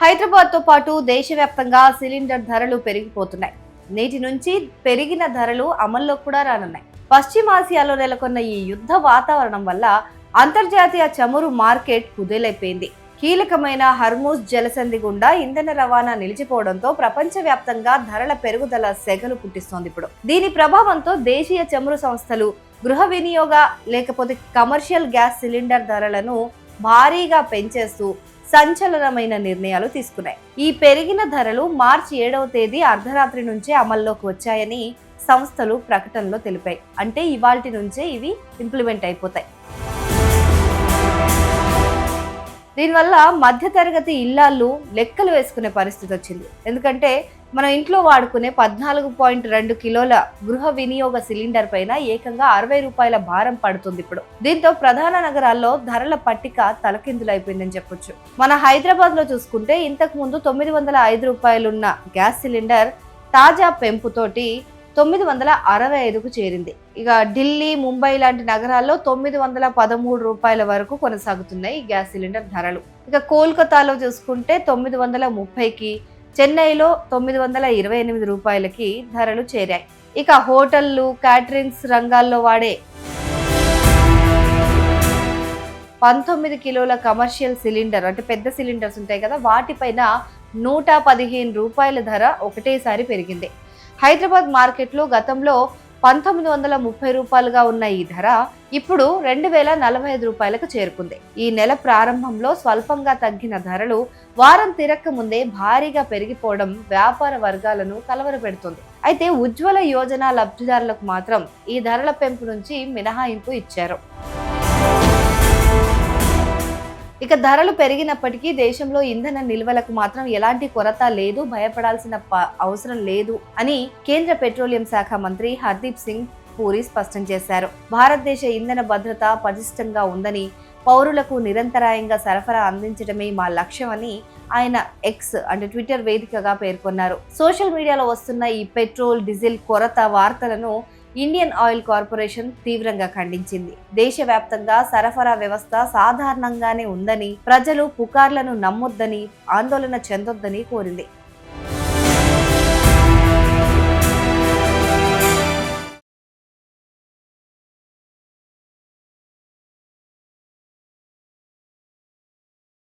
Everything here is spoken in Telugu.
హైదరాబాద్తో పాటు దేశవ్యాప్తంగా సిలిండర్ ధరలు పెరిగిపోతున్నాయి. నేటి నుంచి పెరిగిన ధరలు అమల్లో కూడా రానున్నాయి. పశ్చిమాసియాలో నెలకొన్న ఈ యుద్ధ వాతావరణం వల్ల అంతర్జాతీయ చమురు మార్కెట్ కుదేలైపోయింది. కీలకమైన హర్మూజ్ జలసంధి గుండా ఇంధన రవాణా నిలిచిపోవడంతో ప్రపంచవ్యాప్తంగా ధరల పెరుగుదల సెగలు పుట్టిస్తోంది. ఇప్పుడు దీని ప్రభావంతో దేశీయ చమురు సంస్థలు గృహ వినియోగ లేకపోతే కమర్షియల్ గ్యాస్ సిలిండర్ ధరలను భారీగా పెంచేస్తూ సంచలనమైన నిర్ణయాలు తీసుకున్నాయి. ఈ పెరిగిన ధరలు మార్చి 7వ తేదీ అర్ధరాత్రి నుంచే అమల్లోకి వచ్చాయని సంస్థలు ప్రకటనలో తెలిపాయి. అంటే ఇవాల్టి నుంచే ఇవి ఇంప్లిమెంట్ అయిపోతాయి. దీనివల్ల మధ్యతరగతి ఇళ్లాళ్ళు లెక్కలు వేసుకునే పరిస్థితి వచ్చింది. ఎందుకంటే మనం ఇంట్లో వాడుకునే 14.2 కిలోల గృహ వినియోగ సిలిండర్ పైన ఏకంగా 60 రూపాయల భారం పడుతుంది ఇప్పుడు. దీంతో ప్రధాన నగరాల్లో ధరల పట్టిక తలకిందులైపోయిందని చెప్పొచ్చు. మన హైదరాబాద్ లో చూసుకుంటే ఇంతకు ముందు 905 రూపాయలున్న గ్యాస్ సిలిండర్ తాజా పెంపుతోటి 965కు చేరింది. ఇక ఢిల్లీ, ముంబై లాంటి నగరాల్లో 913 రూపాయల వరకు కొనసాగుతున్నాయి ఈ గ్యాస్ సిలిండర్ ధరలు. ఇక కోల్కతాలో చూసుకుంటే 930కి, చెన్నైలో 928 రూపాయలకి ధరలు చేరాయి. ఇక హోటళ్లు, క్యాటరింగ్స్ రంగాల్లో వాడే 19 కిలోల కమర్షియల్ సిలిండర్ అంటే పెద్ద సిలిండర్స్ ఉంటాయి కదా, వాటిపైన 115 రూపాయల ధర ఒకటేసారి పెరిగింది. హైదరాబాద్ మార్కెట్లో గతంలో 1930 రూపాయలుగా ఉన్న ఈ ధర ఇప్పుడు 2045 రూపాయలకు చేరుకుంది. ఈ నెల ప్రారంభంలో స్వల్పంగా తగ్గిన ధరలు వారం తిరక్క ముందే భారీగా పెరిగిపోవడం వ్యాపార వర్గాలను కలవరపెడుతుంది. అయితే ఉజ్వల యోజన లబ్ధిదారులకు మాత్రం ఈ ధరల పెంపు నుంచి మినహాయింపు ఇచ్చారు. ఇక ధరలు పెరిగినప్పటికీ దేశంలో ఇంధన నిల్వలకు మాత్రం ఎలాంటి కొరత లేదు, భయపడాల్సిన అవసరం లేదు అని కేంద్ర పెట్రోలియం శాఖ మంత్రి హర్దీప్ సింగ్ పూరి స్పష్టం చేశారు. భారతదేశ ఇంధన భద్రత పటిష్టంగా ఉందని, పౌరులకు నిరంతరాయంగా సరఫరా అందించడమే మా లక్ష్యమని ఆయన ఎక్స్ అంటే ట్విట్టర్ వేదికగా పేర్కొన్నారు. సోషల్ మీడియాలో వస్తున్న ఈ పెట్రోల్, డీజిల్ కొరత వార్తలను ఇండియన్ ఆయిల్ కార్పొరేషన్ తీవ్రంగా ఖండించింది. దేశవ్యాప్తంగా సరఫరా వ్యవస్థ సాధారణంగానే ఉందని, ప్రజలు పుకార్లను నమ్మొద్దని, ఆందోళన చెందొద్దని కోరింది.